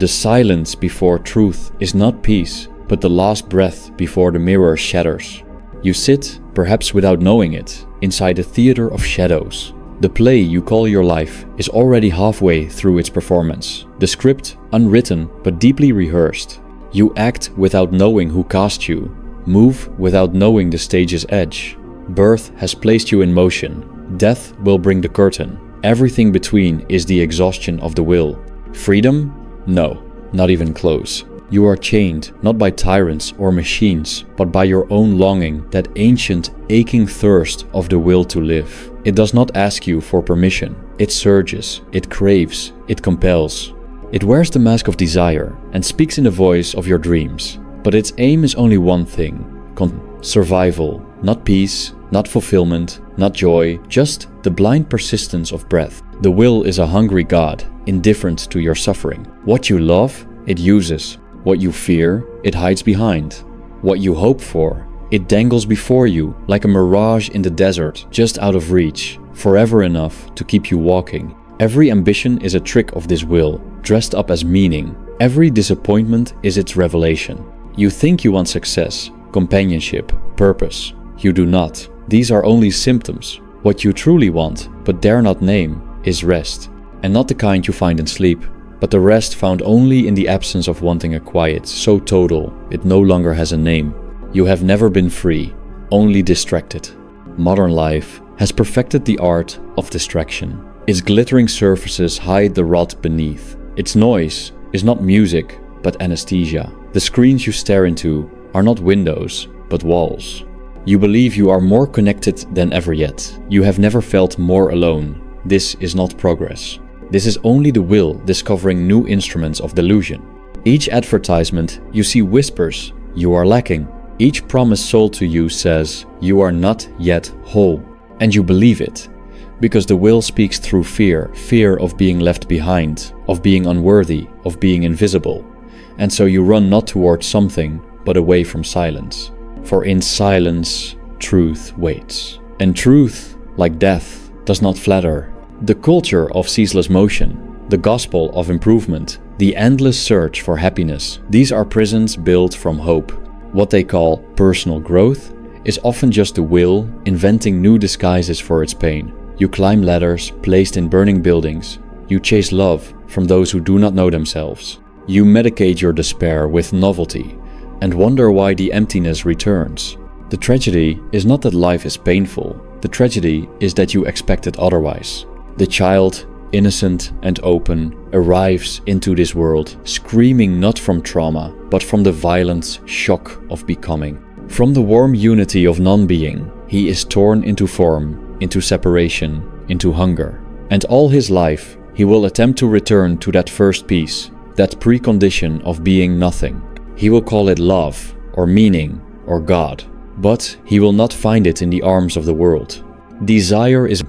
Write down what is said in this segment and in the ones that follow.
The silence before truth is not peace, but the last breath before the mirror shatters. You sit, perhaps without knowing it, inside a theater of shadows. The play you call your life is already halfway through its performance. The script, unwritten but deeply rehearsed. You act without knowing who cast you, move without knowing the stage's edge. Birth has placed you in motion. Death will bring the curtain. Everything between is the exhaustion of the will. Freedom? No, not even close. You are chained not by tyrants or machines, but by your own longing, that ancient, aching thirst of the will to live. It does not ask you for permission. It surges, it craves, it compels. It wears the mask of desire and speaks in the voice of your dreams. But its aim is only one thing: survival, not peace, not fulfillment, not joy, just the blind persistence of breath. The will is a hungry god, indifferent to your suffering. What you love, it uses. What you fear, it hides behind. What you hope for, it dangles before you like a mirage in the desert, just out of reach, forever enough to keep you walking. Every ambition is a trick of this will, dressed up as meaning. Every disappointment is its revelation. You think you want success, companionship, purpose. You do not. These are only symptoms. What you truly want, but dare not name, is rest. And not the kind you find in sleep, but the rest found only in the absence of wanting a quiet so total it no longer has a name. You have never been free, only distracted. Modern life has perfected the art of distraction. Its glittering surfaces hide the rot beneath. Its noise is not music, but anesthesia. The screens you stare into are not windows, but walls. You believe you are more connected than ever yet. You have never felt more alone. This is not progress. This is only the will discovering new instruments of delusion. Each advertisement you see whispers, you are lacking. Each promise sold to you says, you are not yet whole. And you believe it, because the will speaks through fear, fear of being left behind, of being unworthy, of being invisible. And so you run not towards something, but away from silence. For in silence, truth waits. And truth, like death, does not flatter. The culture of ceaseless motion, the gospel of improvement, the endless search for happiness, these are prisons built from hope. What they call personal growth is often just the will inventing new disguises for its pain. You climb ladders placed in burning buildings. You chase love from those who do not know themselves. You medicate your despair with novelty and wonder why the emptiness returns. The tragedy is not that life is painful. The tragedy is that you expect it otherwise. The child, innocent and open, arrives into this world, screaming not from trauma, but from the violent shock of becoming. From the warm unity of non-being, he is torn into form, into separation, into hunger. And all his life, he will attempt to return to that first peace, that precondition of being nothing. He will call it love, or meaning, or God. But he will not find it in the arms of the world. Desire is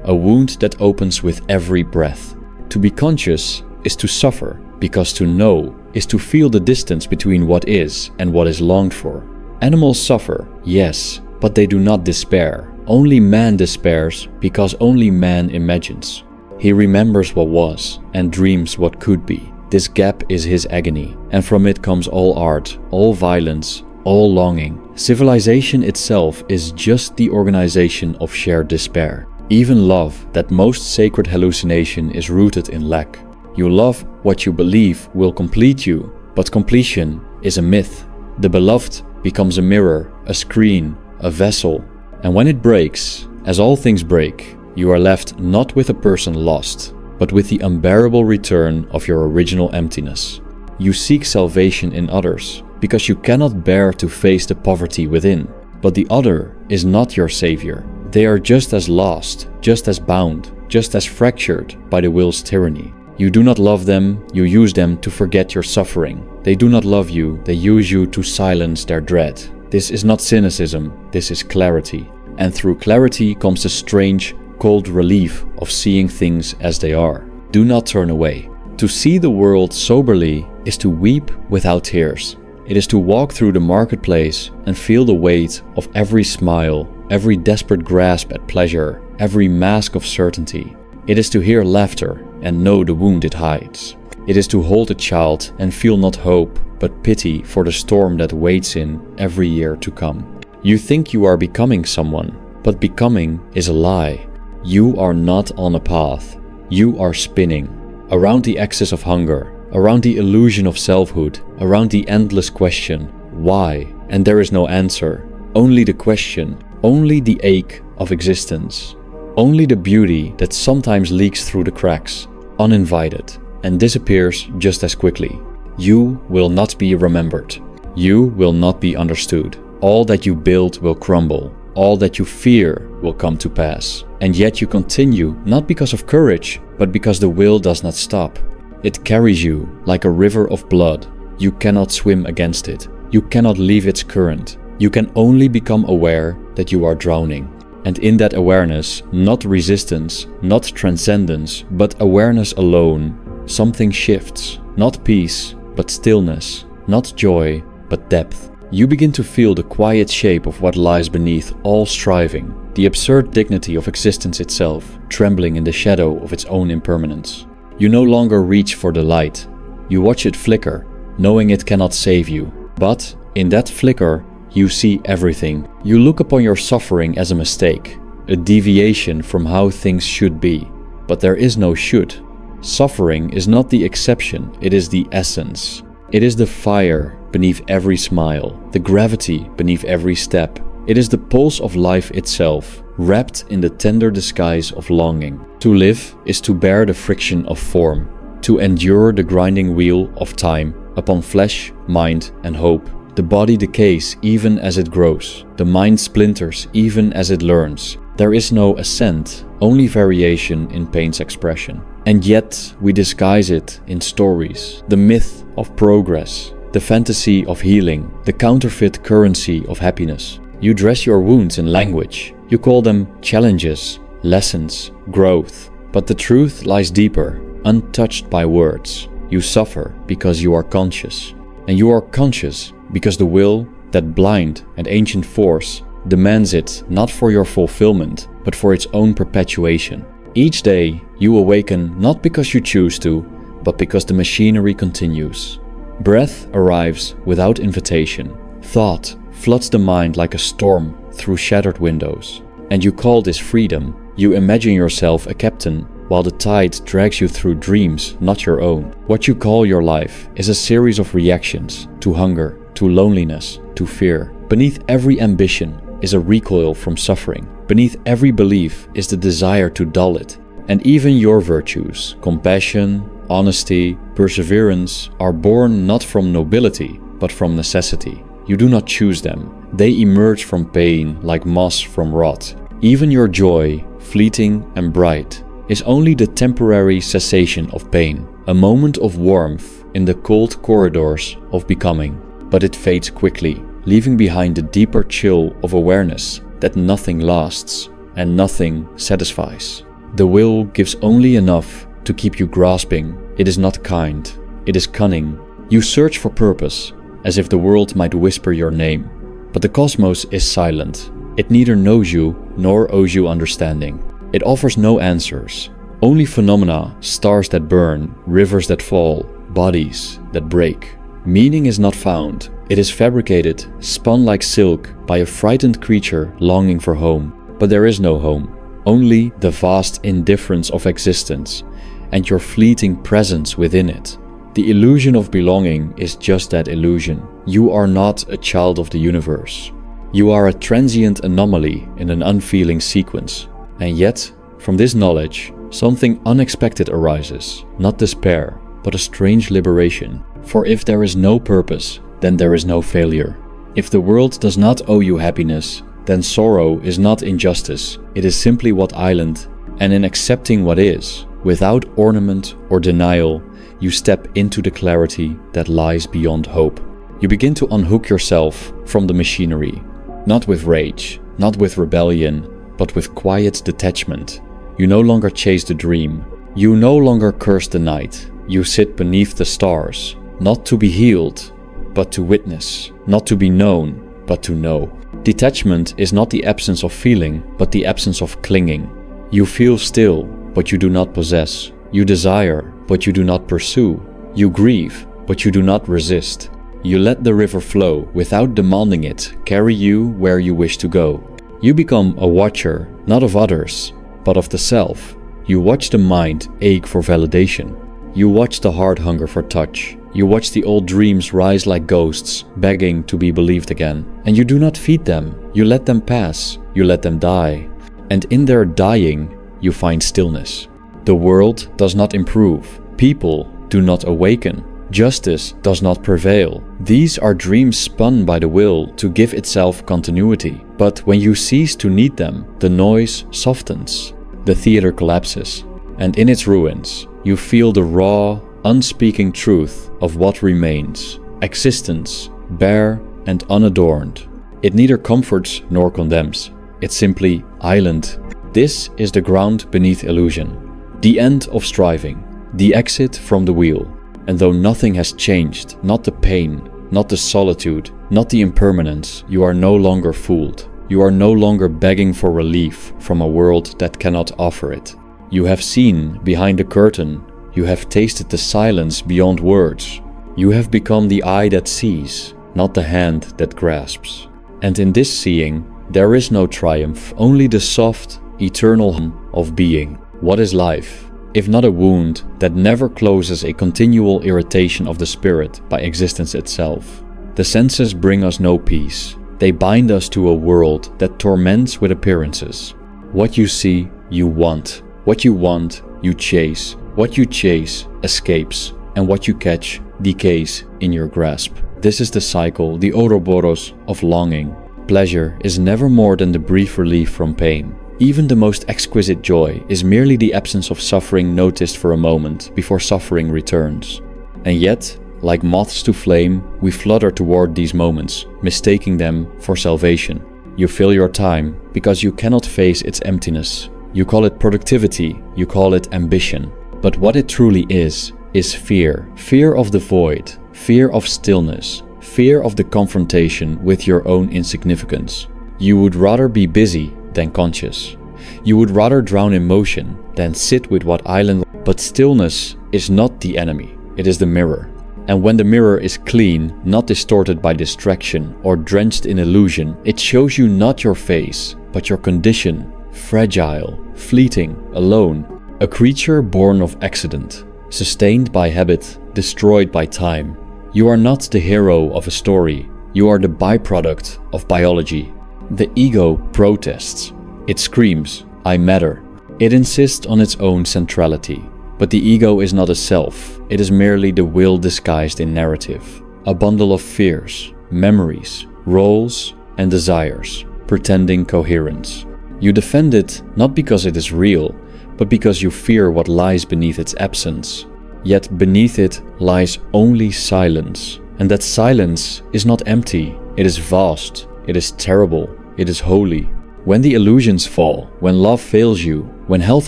a wound that opens with every breath. To be conscious is to suffer, because to know is to feel the distance between what is and what is longed for. Animals suffer, yes, but they do not despair. Only man despairs, because only man imagines. He remembers what was and dreams what could be. This gap is his agony, and from it comes all art, all violence, all longing. Civilization itself is just the organization of shared despair. Even love, that most sacred hallucination, is rooted in lack. You love what you believe will complete you, but completion is a myth. The beloved becomes a mirror, a screen, a vessel, and when it breaks, as all things break, you are left not with a person lost, but with the unbearable return of your original emptiness. You seek salvation in others, because you cannot bear to face the poverty within. But the other is not your savior. They are just as lost, just as bound, just as fractured by the will's tyranny. You do not love them, you use them to forget your suffering. They do not love you, they use you to silence their dread. This is not cynicism, this is clarity. And through clarity comes the strange, cold relief of seeing things as they are. Do not turn away. To see the world soberly is to weep without tears. It is to walk through the marketplace and feel the weight of every smile, every desperate grasp at pleasure, every mask of certainty. It is to hear laughter and know the wound it hides. It is to hold a child and feel not hope, but pity for the storm that waits in every year to come. You think you are becoming someone, but becoming is a lie. You are not on a path. You are spinning around the axis of hunger, around the illusion of selfhood, around the endless question, why? And there is no answer. Only the question, only the ache of existence. Only the beauty that sometimes leaks through the cracks, uninvited, and disappears just as quickly. You will not be remembered. You will not be understood. All that you build will crumble. All that you fear will come to pass. And yet you continue, not because of courage, but because the will does not stop. It carries you like a river of blood. You cannot swim against it. You cannot leave its current. You can only become aware that you are drowning. And in that awareness, not resistance, not transcendence, but awareness alone, something shifts. Not peace, but stillness. Not joy, but depth. You begin to feel the quiet shape of what lies beneath all striving, the absurd dignity of existence itself, trembling in the shadow of its own impermanence. You no longer reach for the light. You watch it flicker, knowing it cannot save you. But in that flicker, you see everything. You look upon your suffering as a mistake, a deviation from how things should be. But there is no should. Suffering is not the exception, it is the essence. It is the fire beneath every smile, the gravity beneath every step. It is the pulse of life itself, wrapped in the tender disguise of longing. To live is to bear the friction of form, to endure the grinding wheel of time upon flesh, mind, and hope. The body decays even as it grows. The mind splinters even as it learns. There is no ascent, only variation in pain's expression. And yet we disguise it in stories. The myth of progress, the fantasy of healing, the counterfeit currency of happiness. You dress your wounds in language. You call them challenges, lessons, growth. But the truth lies deeper, untouched by words. You suffer because you are conscious. And you are conscious because the will, that blind and ancient force, demands it not for your fulfillment, but for its own perpetuation. Each day you awaken not because you choose to, but because the machinery continues. Breath arrives without invitation. Thought floods the mind like a storm through shattered windows. And you call this freedom. You imagine yourself a captain while the tide drags you through dreams not your own. What you call your life is a series of reactions to hunger, to loneliness, to fear. Beneath every ambition is a recoil from suffering. Beneath every belief is the desire to dull it. And even your virtues, compassion, honesty, perseverance, are born not from nobility, but from necessity. You do not choose them. They emerge from pain like moss from rot. Even your joy, fleeting and bright, is only the temporary cessation of pain, a moment of warmth in the cold corridors of becoming. But it fades quickly, leaving behind the deeper chill of awareness that nothing lasts and nothing satisfies. The will gives only enough to keep you grasping. It is not kind, it is cunning. You search for purpose, as if the world might whisper your name. But the cosmos is silent. It neither knows you nor owes you understanding. It offers no answers, only phenomena, stars that burn, rivers that fall, bodies that break. Meaning is not found. It is fabricated, spun like silk by a frightened creature longing for home. But there is no home, only the vast indifference of existence and your fleeting presence within it. The illusion of belonging is just that illusion. You are not a child of the universe. You are a transient anomaly in an unfeeling sequence. And yet, from this knowledge, something unexpected arises, not despair, but a strange liberation. For if there is no purpose, then there is no failure. If the world does not owe you happiness, then sorrow is not injustice, it is simply what island. And in accepting what is, without ornament or denial, you step into the clarity that lies beyond hope. You begin to unhook yourself from the machinery, not with rage, not with rebellion, but with quiet detachment. You no longer chase the dream. You no longer curse the night. You sit beneath the stars, not to be healed, but to witness, not to be known, but to know. Detachment is not the absence of feeling, but the absence of clinging. You feel still, but you do not possess. You desire, but you do not pursue. You grieve, but you do not resist. You let the river flow without demanding it carry you where you wish to go. You become a watcher, not of others, but of the self. You watch the mind ache for validation. You watch the heart hunger for touch. You watch the old dreams rise like ghosts, begging to be believed again. And you do not feed them. You let them pass. You let them die. And in their dying, you find stillness. The world does not improve. People do not awaken. Justice does not prevail. These are dreams spun by the will to give itself continuity. But when you cease to need them, the noise softens. The theater collapses. And in its ruins, you feel the raw, unspeaking truth of what remains. Existence, bare and unadorned. It neither comforts nor condemns. It's simply island. This is the ground beneath illusion. The end of striving. The exit from the wheel. And though nothing has changed, not the pain, not the solitude, not the impermanence, you are no longer fooled. You are no longer begging for relief from a world that cannot offer it. You have seen behind the curtain. You have tasted the silence beyond words. You have become the eye that sees, not the hand that grasps. And in this seeing, there is no triumph, only the soft, eternal hum of being. What is life? If not a wound that never closes, a continual irritation of the spirit by existence itself. The senses bring us no peace. They bind us to a world that torments with appearances. What you see, you want. What you want, you chase. What you chase escapes. And what you catch decays in your grasp. This is the cycle, the Ouroboros of longing. Pleasure is never more than the brief relief from pain. Even the most exquisite joy is merely the absence of suffering noticed for a moment before suffering returns. And yet, like moths to flame, we flutter toward these moments, mistaking them for salvation. You fill your time because you cannot face its emptiness. You call it productivity, you call it ambition. But what it truly is fear. Fear of the void, fear of stillness, fear of the confrontation with your own insignificance. You would rather be busy than conscious. You would rather drown in motion than sit with what island. But stillness is not the enemy, it is the mirror. And when the mirror is clean, not distorted by distraction or drenched in illusion, it shows you not your face, but your condition, fragile, fleeting, alone. A creature born of accident, sustained by habit, destroyed by time. You are not the hero of a story, you are the byproduct of biology. The ego protests. It screams, I matter. It insists on its own centrality. But the ego is not a self, it is merely the will disguised in narrative. A bundle of fears, memories, roles, and desires, pretending coherence. You defend it not because it is real, but because you fear what lies beneath its absence. Yet beneath it lies only silence. And that silence is not empty, it is vast. It is terrible, it is holy. When the illusions fall, when love fails you, when health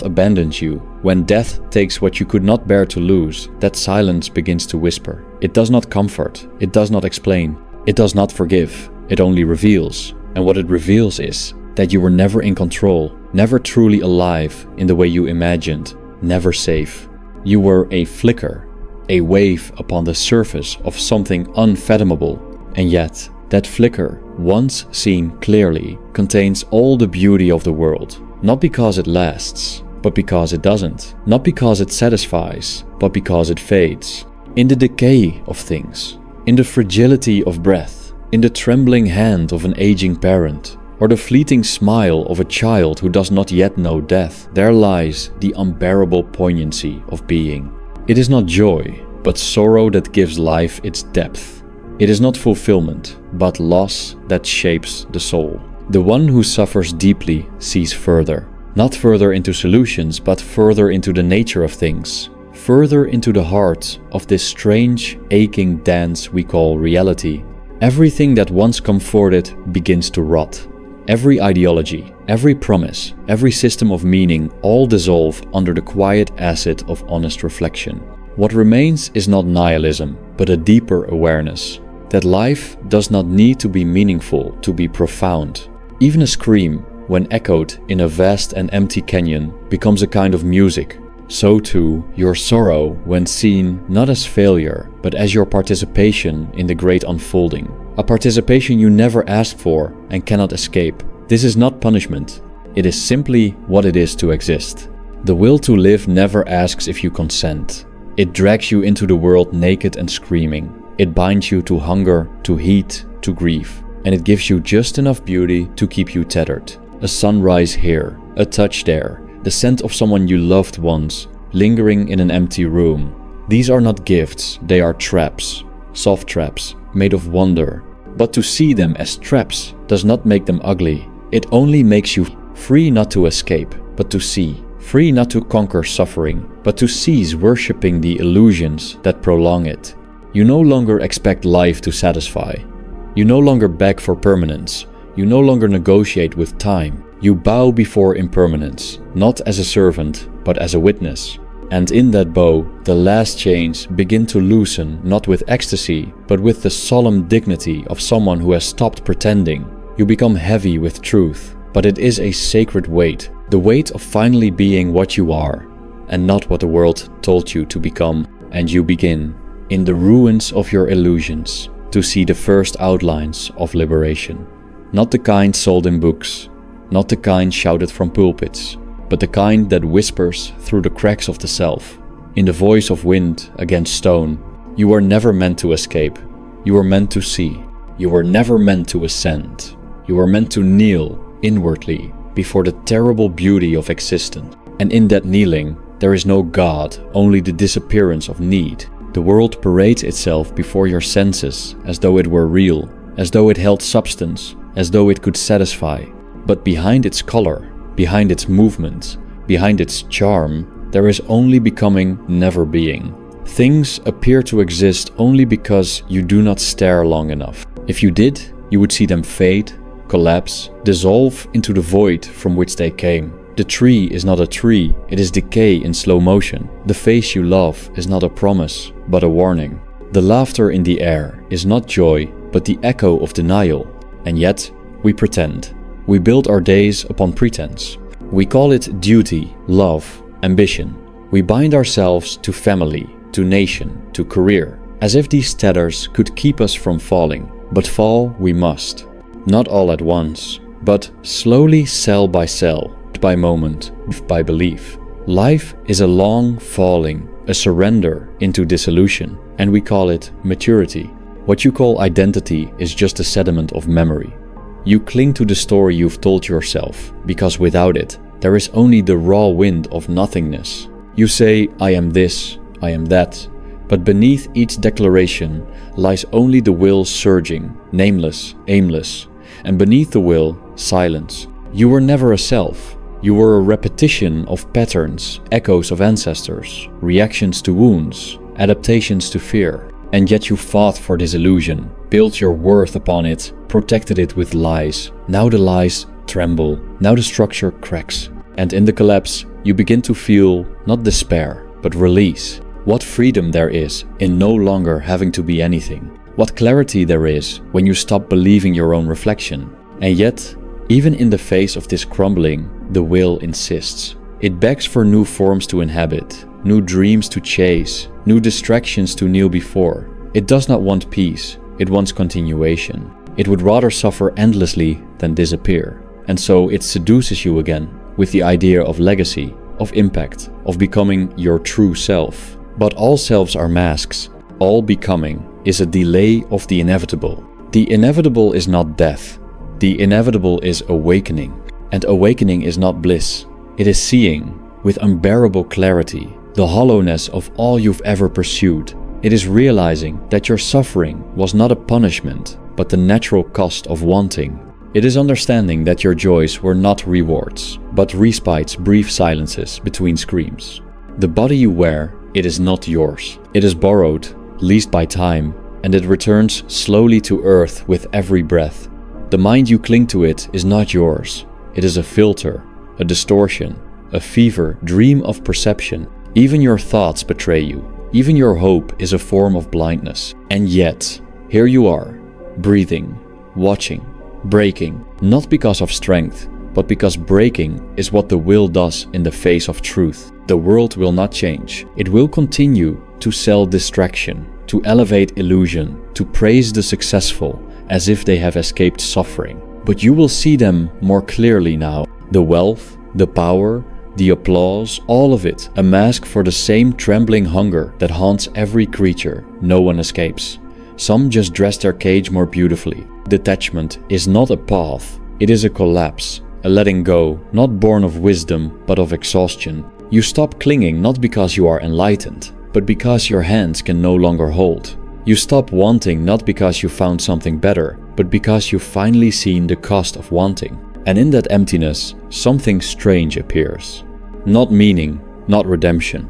abandons you, when death takes what you could not bear to lose, that silence begins to whisper. It does not comfort, it does not explain, it does not forgive, it only reveals. And what it reveals is that you were never in control, never truly alive in the way you imagined, never safe. You were a flicker, a wave upon the surface of something unfathomable, and yet that flicker, once seen clearly, contains all the beauty of the world. Not because it lasts, but because it doesn't. Not because it satisfies, but because it fades. In the decay of things, in the fragility of breath, in the trembling hand of an aging parent, or the fleeting smile of a child who does not yet know death, there lies the unbearable poignancy of being. It is not joy, but sorrow that gives life its depth. It is not fulfillment, but loss that shapes the soul. The one who suffers deeply sees further. Not further into solutions, but further into the nature of things. Further into the heart of this strange, aching dance we call reality. Everything that once comforted begins to rot. Every ideology, every promise, every system of meaning all dissolve under the quiet acid of honest reflection. What remains is not nihilism, but a deeper awareness. That life does not need to be meaningful to be profound. Even a scream, when echoed in a vast and empty canyon, becomes a kind of music, so too your sorrow when seen not as failure, but as your participation in the great unfolding. A participation you never asked for and cannot escape. This is not punishment. It is simply what it is to exist. The will to live never asks if you consent. It drags you into the world naked and screaming. It binds you to hunger, to heat, to grief. And it gives you just enough beauty to keep you tethered. A sunrise here, a touch there, the scent of someone you loved once, lingering in an empty room. These are not gifts, they are traps. Soft traps, made of wonder. But to see them as traps does not make them ugly. It only makes you free not to escape, but to see. Free not to conquer suffering, but to cease worshipping the illusions that prolong it. You no longer expect life to satisfy. You no longer beg for permanence. You no longer negotiate with time. You bow before impermanence, not as a servant, but as a witness. And in that bow, the last chains begin to loosen, not with ecstasy, but with the solemn dignity of someone who has stopped pretending. You become heavy with truth, but it is a sacred weight, the weight of finally being what you are, and not what the world told you to become. And you begin, in the ruins of your illusions, to see the first outlines of liberation. Not the kind sold in books, not the kind shouted from pulpits, but the kind that whispers through the cracks of the self, in the voice of wind against stone. You were never meant to escape. You were meant to see. You were never meant to ascend. You were meant to kneel inwardly before the terrible beauty of existence. And in that kneeling, there is no God, only the disappearance of need. The world parades itself before your senses as though it were real, as though it held substance, as though it could satisfy. But behind its color, behind its movement, behind its charm, there is only becoming, never being. Things appear to exist only because you do not stare long enough. If you did, you would see them fade, collapse, dissolve into the void from which they came. The tree is not a tree, it is decay in slow motion. The face you love is not a promise, but a warning. The laughter in the air is not joy, but the echo of denial. And yet, we pretend. We build our days upon pretense. We call it duty, love, ambition. We bind ourselves to family, to nation, to career, as if these tethers could keep us from falling. But fall we must. Not all at once, but slowly, cell by cell, by moment, by belief. Life is a long falling, a surrender into dissolution, and we call it maturity. What you call identity is just a sediment of memory. You cling to the story you've told yourself, because without it, there is only the raw wind of nothingness. You say, I am this, I am that, but beneath each declaration lies only the will surging, nameless, aimless, and beneath the will, silence. You were never a self. You were a repetition of patterns, echoes of ancestors, reactions to wounds, adaptations to fear. And yet you fought for this illusion, built your worth upon it, protected it with lies. Now the lies tremble, now the structure cracks. And in the collapse, you begin to feel not despair, but release. What freedom there is in no longer having to be anything. What clarity there is when you stop believing your own reflection. And yet, even in the face of this crumbling, the will insists. It begs for new forms to inhabit, new dreams to chase, new distractions to kneel before. It does not want peace, it wants continuation. It would rather suffer endlessly than disappear. And so it seduces you again with the idea of legacy, of impact, of becoming your true self. But all selves are masks. All becoming is a delay of the inevitable. The inevitable is not death. The inevitable is awakening. And awakening is not bliss. It is seeing, with unbearable clarity, the hollowness of all you've ever pursued. It is realizing that your suffering was not a punishment, but the natural cost of wanting. It is understanding that your joys were not rewards, but respites, brief silences between screams. The body you wear, it is not yours. It is borrowed, leased by time, and it returns slowly to earth with every breath. The mind you cling to it is not yours. It is a filter, a distortion, a fever dream of perception. Even your thoughts betray you. Even your hope is a form of blindness. And yet, here you are, breathing, watching, breaking, not because of strength, but because breaking is what the will does in the face of truth. The world will not change. It will continue to sell distraction, to elevate illusion, to praise the successful as if they have escaped suffering. But you will see them more clearly now. The wealth, the power, the applause, all of it, a mask for the same trembling hunger that haunts every creature. No one escapes. Some just dress their cage more beautifully. Detachment is not a path, it is a collapse, a letting go, not born of wisdom, but of exhaustion. You stop clinging not because you are enlightened, but because your hands can no longer hold. You stop wanting not because you found something better, but because you've finally seen the cost of wanting. And in that emptiness, something strange appears. Not meaning, not redemption.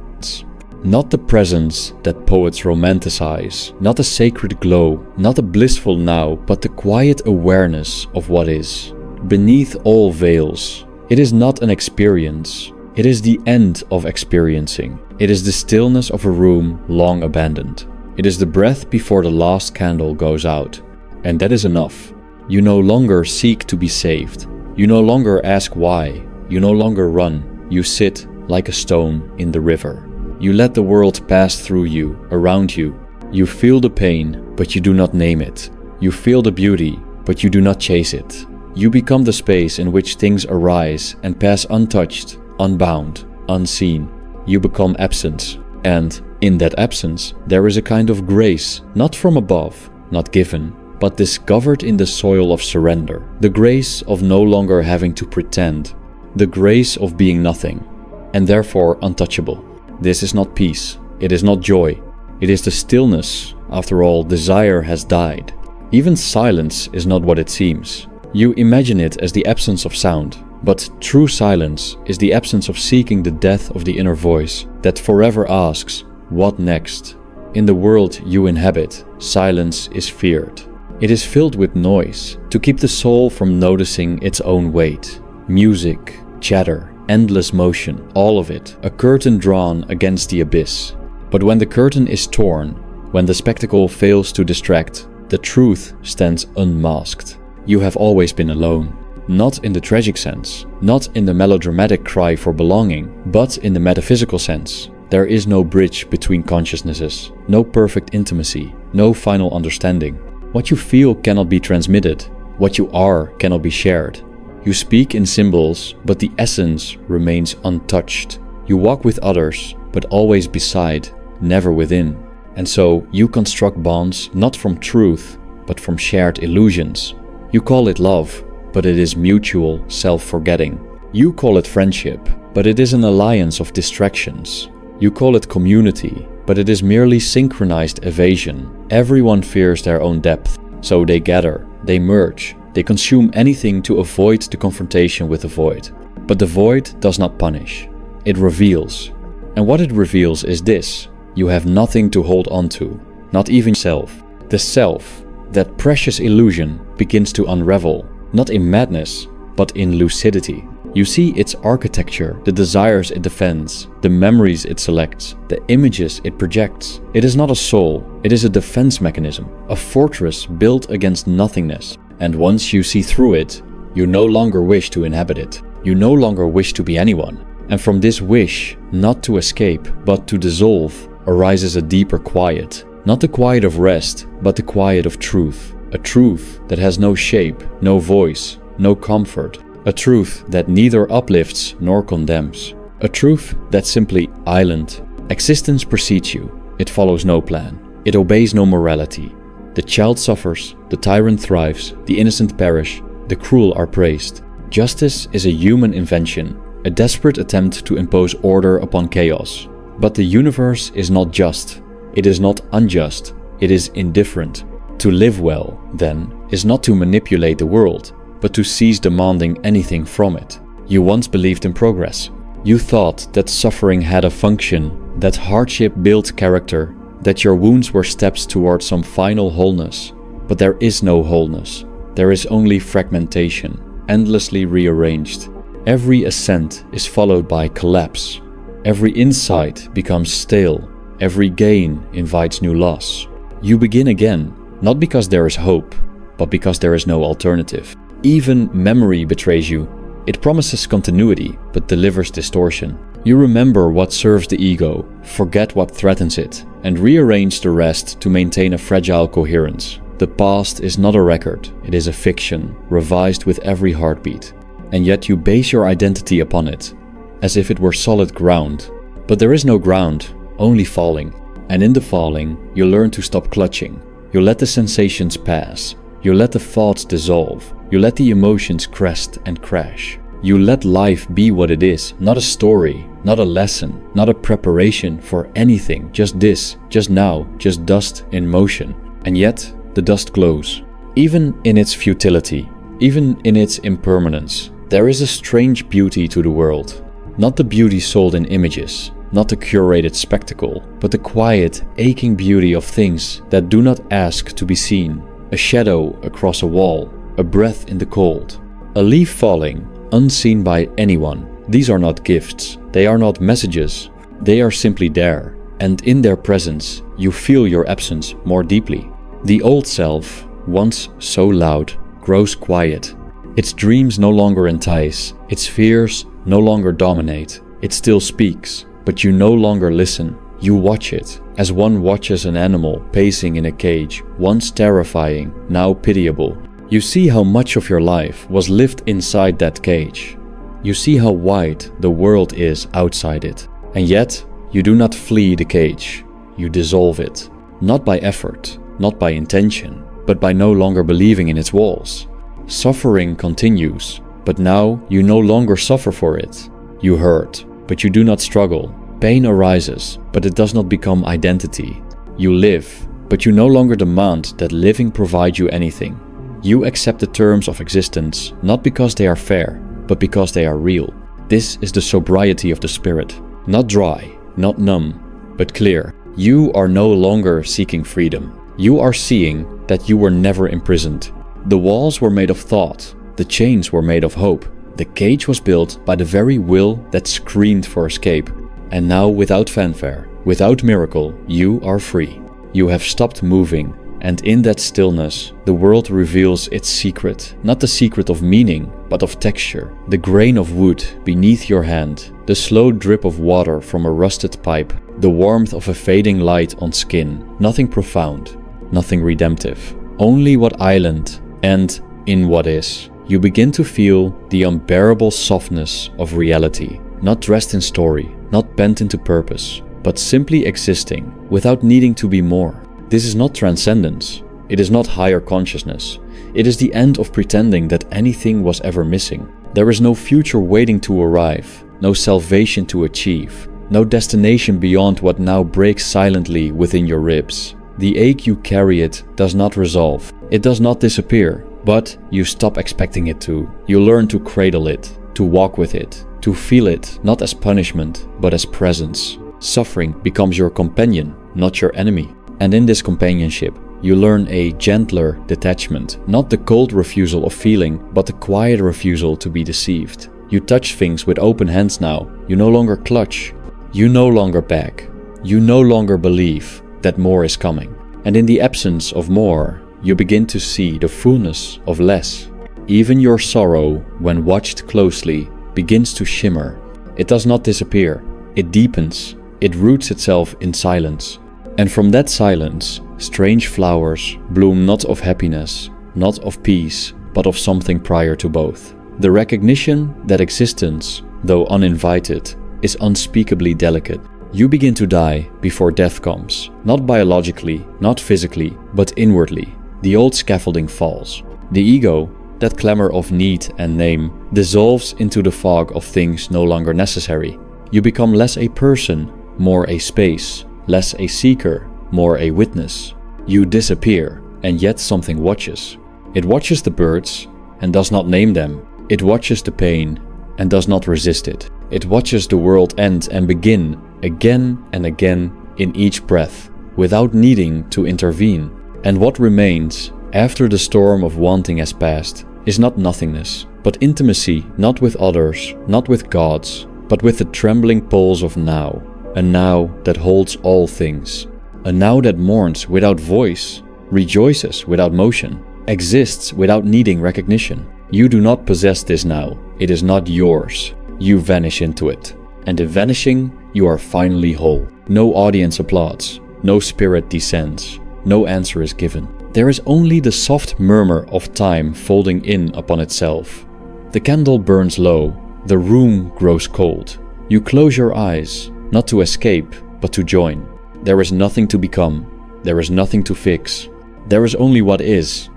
Not the presence that poets romanticize, not a sacred glow, not a blissful now, but the quiet awareness of what is. Beneath all veils, it is not an experience, it is the end of experiencing. It is the stillness of a room long abandoned. It is the breath before the last candle goes out. And that is enough. You no longer seek to be saved. You no longer ask why. You no longer run. You sit like a stone in the river. You let the world pass through you, around you. You feel the pain, but you do not name it. You feel the beauty, but you do not chase it. You become the space in which things arise and pass untouched, unbound, unseen. You become absence. And in that absence, there is a kind of grace, not from above, not given, but discovered in the soil of surrender. The grace of no longer having to pretend. The grace of being nothing, and therefore untouchable. This is not peace, it is not joy, it is the stillness. After all, desire has died. Even silence is not what it seems. You imagine it as the absence of sound, but true silence is the absence of seeking the death of the inner voice that forever asks, what next? In the world you inhabit, silence is feared. It is filled with noise, to keep the soul from noticing its own weight. Music, chatter, endless motion, all of it, a curtain drawn against the abyss. But when the curtain is torn, when the spectacle fails to distract, the truth stands unmasked. You have always been alone, not in the tragic sense, not in the melodramatic cry for belonging, but in the metaphysical sense. There is no bridge between consciousnesses, no perfect intimacy, no final understanding. What you feel cannot be transmitted, what you are cannot be shared. You speak in symbols, but the essence remains untouched. You walk with others, but always beside, never within. And so you construct bonds not from truth, but from shared illusions. You call it love, but it is mutual self-forgetting. You call it friendship, but it is an alliance of distractions. You call it community, but it is merely synchronized evasion. Everyone fears their own depth, so they gather, they merge. They consume anything to avoid the confrontation with the void. But the void does not punish. It reveals. And what it reveals is this. You have nothing to hold on to, not even self. The self, that precious illusion, begins to unravel, not in madness, but in lucidity. You see its architecture, the desires it defends, the memories it selects, the images it projects. It is not a soul, it is a defense mechanism, a fortress built against nothingness. And once you see through it, you no longer wish to inhabit it. You no longer wish to be anyone. And from this wish, not to escape, but to dissolve, arises a deeper quiet. Not the quiet of rest, but the quiet of truth. A truth that has no shape, no voice, no comfort. A truth that neither uplifts nor condemns. A truth that's simply island. Existence precedes you. It follows no plan. It obeys no morality. The child suffers, the tyrant thrives, the innocent perish, the cruel are praised. Justice is a human invention, a desperate attempt to impose order upon chaos. But the universe is not just. It is not unjust. It is indifferent. To live well, then, is not to manipulate the world, but to cease demanding anything from it. You once believed in progress. You thought that suffering had a function, that hardship built character, that your wounds were steps towards some final wholeness. But there is no wholeness. There is only fragmentation, endlessly rearranged. Every ascent is followed by collapse. Every insight becomes stale. Every gain invites new loss. You begin again, not because there is hope, but because there is no alternative. Even memory betrays you. It promises continuity, but delivers distortion. You remember what serves the ego, forget what threatens it, and rearrange the rest to maintain a fragile coherence. The past is not a record, it is a fiction, revised with every heartbeat. And yet you base your identity upon it, as if it were solid ground. But there is no ground, only falling. And in the falling, you learn to stop clutching. You let the sensations pass. You let the thoughts dissolve. You let the emotions crest and crash. You let life be what it is, not a story, not a lesson, not a preparation for anything, just this, just now, just dust in motion. And yet, the dust glows. Even in its futility, even in its impermanence, there is a strange beauty to the world. Not the beauty sold in images, not the curated spectacle, but the quiet, aching beauty of things that do not ask to be seen. A shadow across a wall, a breath in the cold, a leaf falling, unseen by anyone. These are not gifts, they are not messages, they are simply there. And in their presence, you feel your absence more deeply. The old self, once so loud, grows quiet. Its dreams no longer entice, its fears no longer dominate. It still speaks, but you no longer listen. You watch it, as one watches an animal pacing in a cage, once terrifying, now pitiable. You see how much of your life was lived inside that cage. You see how wide the world is outside it. And yet, you do not flee the cage. You dissolve it. Not by effort, not by intention, but by no longer believing in its walls. Suffering continues, but now you no longer suffer for it. You hurt, but you do not struggle. Pain arises, but it does not become identity. You live, but you no longer demand that living provide you anything. You accept the terms of existence, not because they are fair, but because they are real. This is the sobriety of the spirit. Not dry, not numb, but clear. You are no longer seeking freedom. You are seeing that you were never imprisoned. The walls were made of thought. The chains were made of hope. The cage was built by the very will that screamed for escape. And now, without fanfare, without miracle, you are free. You have stopped moving, and in that stillness, the world reveals its secret. Not the secret of meaning, but of texture. The grain of wood beneath your hand, the slow drip of water from a rusted pipe, the warmth of a fading light on skin. Nothing profound, nothing redemptive. Only what island, and in what is, you begin to feel the unbearable softness of reality. Not dressed in story, not bent into purpose, but simply existing, without needing to be more. This is not transcendence. It is not higher consciousness. It is the end of pretending that anything was ever missing. There is no future waiting to arrive, no salvation to achieve, no destination beyond what now breaks silently within your ribs. The ache you carry it does not resolve. It does not disappear, but you stop expecting it to. You learn to cradle it, to walk with it, to feel it not as punishment, but as presence. Suffering becomes your companion, not your enemy. And in this companionship, you learn a gentler detachment, not the cold refusal of feeling, but the quiet refusal to be deceived. You touch things with open hands now. You no longer clutch. You no longer beg. You no longer believe that more is coming. And in the absence of more, you begin to see the fullness of less. Even your sorrow, when watched closely, begins to shimmer. It does not disappear. It deepens. It roots itself in silence. And from that silence, strange flowers bloom, not of happiness, not of peace, but of something prior to both. The recognition that existence, though uninvited, is unspeakably delicate. You begin to die before death comes, not biologically, not physically, but inwardly. The old scaffolding falls. The ego, that clamor of need and name, dissolves into the fog of things no longer necessary. You become less a person, more a space, less a seeker, more a witness. You disappear, and yet something watches. It watches the birds and does not name them. It watches the pain and does not resist it. It watches the world end and begin again and again in each breath, without needing to intervene. And what remains after the storm of wanting has passed is not nothingness, but intimacy, not with others, not with gods, but with the trembling pulse of now. A now that holds all things. A now that mourns without voice, rejoices without motion, exists without needing recognition. You do not possess this now. It is not yours. You vanish into it. And in vanishing, you are finally whole. No audience applauds. No spirit descends. No answer is given. There is only the soft murmur of time folding in upon itself. The candle burns low. The room grows cold. You close your eyes, not to escape, but to join. There is nothing to become. There is nothing to fix. There is only what is,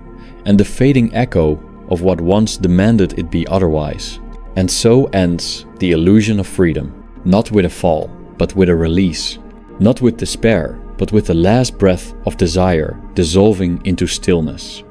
and the fading echo of what once demanded it be otherwise. And so ends the illusion of freedom, not with a fall, but with a release. Not with despair, but with the last breath of desire dissolving into stillness.